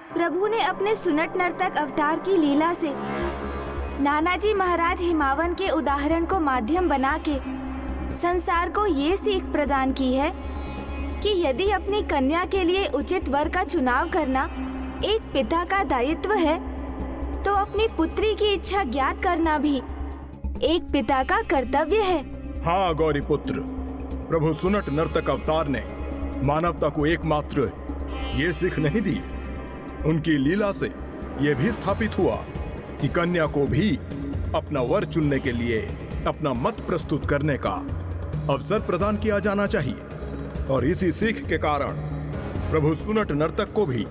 प्रभु ने अपने सुनट नर्तक अवतार की लीला से नानाजी महाराज हिमावन के उदाहरण को माध्यम बना के संसार को ये सीख प्रदान की है कि यदि अपनी कन्या के लिए उचित वर का चुनाव करना एक पिता का दायित्व है, तो अपनी पुत्री की इच्छा ज्ञात करना भी एक पिता का कर्तव्य है। हाँ गौरी पुत्र, प्रभु सुनट नर्तक अवतार ने मानवता को एकमात्र ये सीख नहीं दी, उनकी लीला से यह भी स्थापित हुआ कि कन्या को भी अपना वर चुनने के लिए अपना मत प्रस्तुत करने का अवसर प्रदान किया जाना चाहिए। और इसी सीख के कारण प्रभु सुनट नर्तक को भी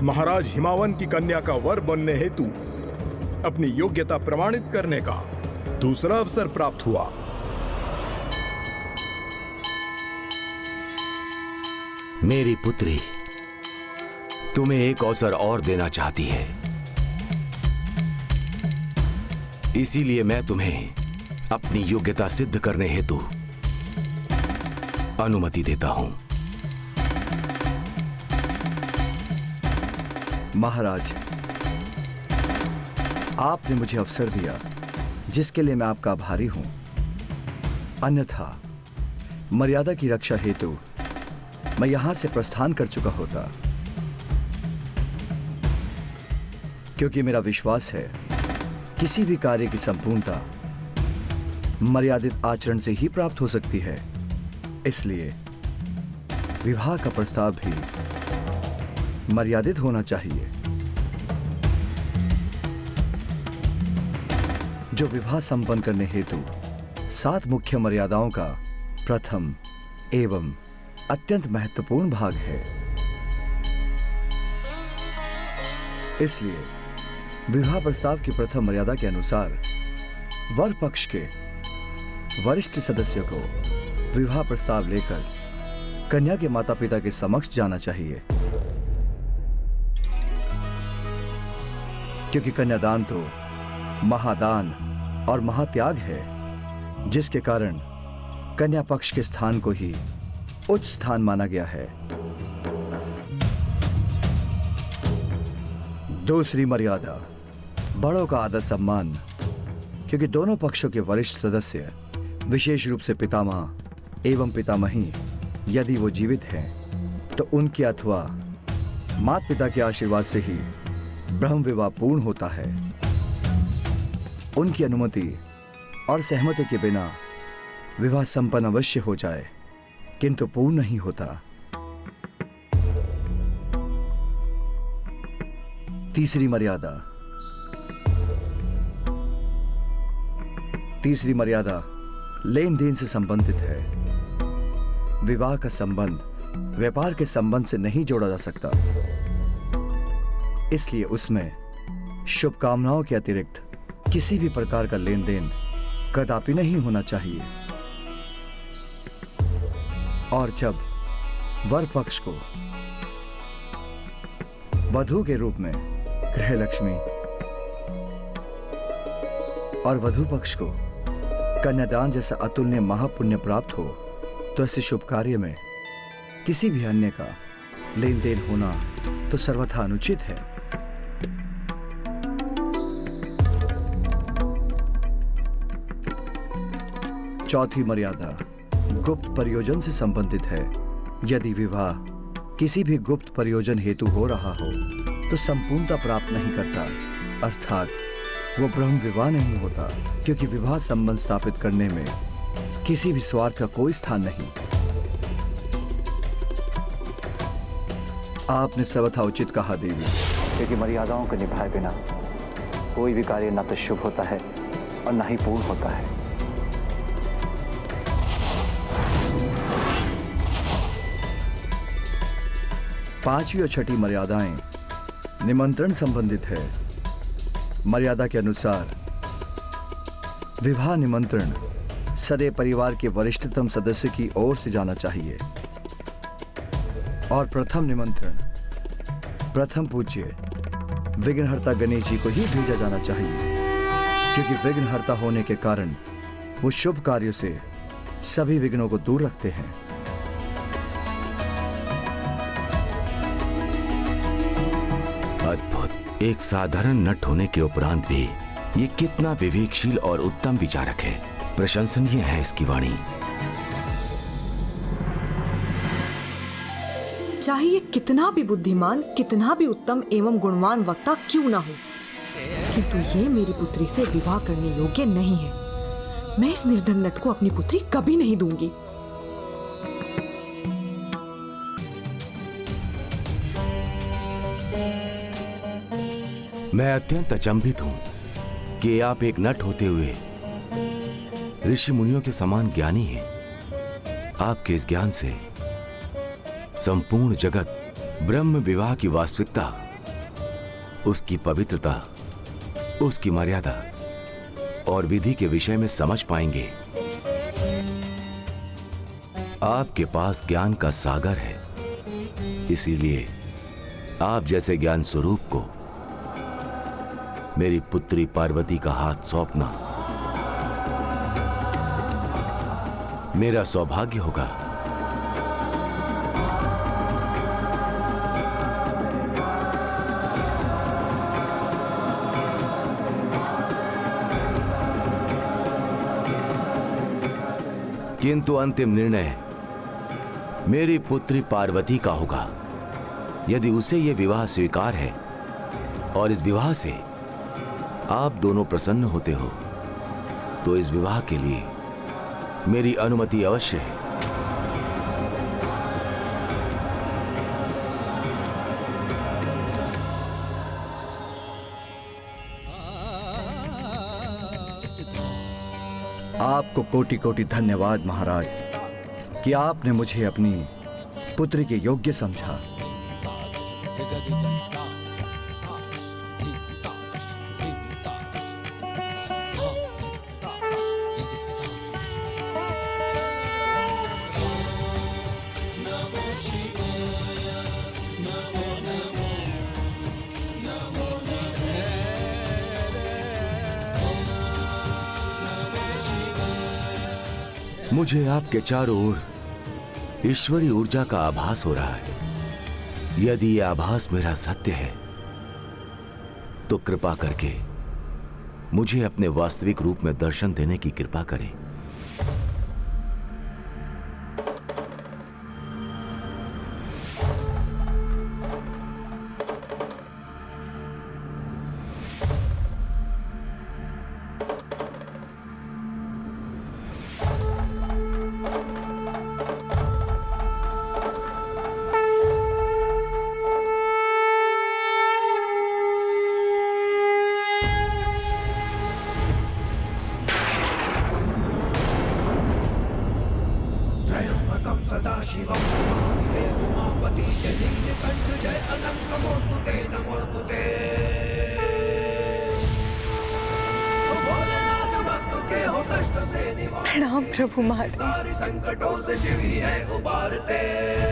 महाराज हिमावन की कन्या का वर बनने हेतु अपनी योग्यता प्रमाणित करने का दूसरा अवसर प्राप्त हुआ। मेरी पुत्री तुम्हें एक अवसर और देना चाहती है, इसीलिए मैं तुम्हें अपनी योग्यता सिद्ध करने हेतु अनुमति देता हूं। महाराज, आपने मुझे अवसर दिया जिसके लिए मैं आपका आभारी हूं। अन्यथा मर्यादा की रक्षा हेतु मैं यहां से प्रस्थान कर चुका होता, क्योंकि मेरा विश्वास है किसी भी कार्य की संपूर्णता मर्यादित आचरण से ही प्राप्त हो सकती है। इसलिए विवाह का प्रस्ताव भी मर्यादित होना चाहिए। जो विवाह संपन्न करने हेतु 7 मुख्य मर्यादाओं का प्रथम एवं अत्यंत महत्वपूर्ण भाग है। इसलिए विवाह प्रस्ताव की प्रथम मर्यादा के अनुसार वर पक्ष के वरिष्ठ सदस्य को विवाह प्रस्ताव लेकर कन्या के माता पिता के समक्ष जाना चाहिए, क्योंकि कन्यादान तो महादान और महात्याग है, जिसके कारण कन्या पक्ष के स्थान को ही उच्च स्थान माना गया है। दूसरी मर्यादा बड़ों का आदर सम्मान, क्योंकि दोनों पक्षों के वरिष्ठ सदस्य विशेष रूप से पितामह एवं पितामही यदि वो जीवित हैं तो उनके अथवा माता पिता के आशीर्वाद से ही ब्रह्म विवाह पूर्ण होता है। उनकी अनुमति और सहमति के बिना विवाह संपन्न अवश्य हो जाए, किंतु पूर्ण नहीं होता। तीसरी मर्यादा लेन देन से संबंधित है। विवाह का संबंध व्यापार के संबंध से नहीं जोड़ा जा सकता, इसलिए उसमें शुभकामनाओं के अतिरिक्त किसी भी प्रकार का लेन देन कदापि नहीं होना चाहिए। और जब वर पक्ष को वधू के रूप में गृह लक्ष्मी और वधू पक्ष को कन्यादान जैसा अतुल्य महापुण्य प्राप्त हो, तो ऐसे शुभ कार्य में किसी भी अन्य का लेन देन होना तो सर्वथा अनुचित है। चौथी मर्यादा गुप्त प्रयोजन से संबंधित है। यदि विवाह किसी भी गुप्त प्रयोजन हेतु हो रहा हो तो संपूर्णता प्राप्त नहीं करता, अर्थात वो ब्रह्म विवाह नहीं होता, क्योंकि विवाह संबंध स्थापित करने में किसी भी स्वार्थ का कोई स्थान नहीं। आपने सर्वथा उचित कहा देवी, क्योंकि मर्यादाओं को निभाए बिना कोई भी कार्य न तो शुभ होता है और न ही पूर्ण होता है। पांचवी और छठी मर्यादाएं निमंत्रण संबंधित है। मर्यादा के अनुसार विवाह निमंत्रण सदैव परिवार के वरिष्ठतम सदस्य की ओर से जाना चाहिए और प्रथम निमंत्रण प्रथम पूज्य विघ्नहर्ता गणेश जी को ही भेजा जाना चाहिए, क्योंकि विघ्नहर्ता होने के कारण वो शुभ कार्यों से सभी विघ्नों को दूर रखते हैं। एक साधारण नट होने के उपरांत भी ये कितना विवेकशील और उत्तम विचारक है। प्रशंसनीय है इसकी वाणी। चाहे ये कितना भी बुद्धिमान, कितना भी उत्तम एवं गुणवान वक्ता क्यों ना हो, किंतु ये मेरी पुत्री से विवाह करने योग्य नहीं है। मैं इस निर्धन नट को अपनी पुत्री कभी नहीं दूंगी। मैं अत्यंत अचंभित हूं कि आप एक नट होते हुए ऋषि मुनियों के समान ज्ञानी हैं। आपके इस ज्ञान से संपूर्ण जगत ब्रह्म विवाह की वास्तविकता, उसकी पवित्रता, उसकी मर्यादा और विधि के विषय में समझ पाएंगे। आपके पास ज्ञान का सागर है, इसीलिए आप जैसे ज्ञान स्वरूप को मेरी पुत्री पार्वती का हाथ सौंपना मेरा सौभाग्य होगा। किंतु अंतिम निर्णय मेरी पुत्री पार्वती का होगा। यदि उसे यह विवाह स्वीकार है और इस विवाह से आप दोनों प्रसन्न होते हो, तो इस विवाह के लिए मेरी अनुमति अवश्य है। आपको कोटि कोटि धन्यवाद महाराज कि आपने मुझे अपनी पुत्री के योग्य समझा। मुझे आपके चारों ओर ईश्वरी ऊर्जा का आभास हो रहा है। यदि यह आभास मेरा सत्य है, तो कृपा करके मुझे अपने वास्तविक रूप में दर्शन देने की कृपा करें। प्रणाम प्रभु महादेव। सारी संकटों से शिव ही है उबारते।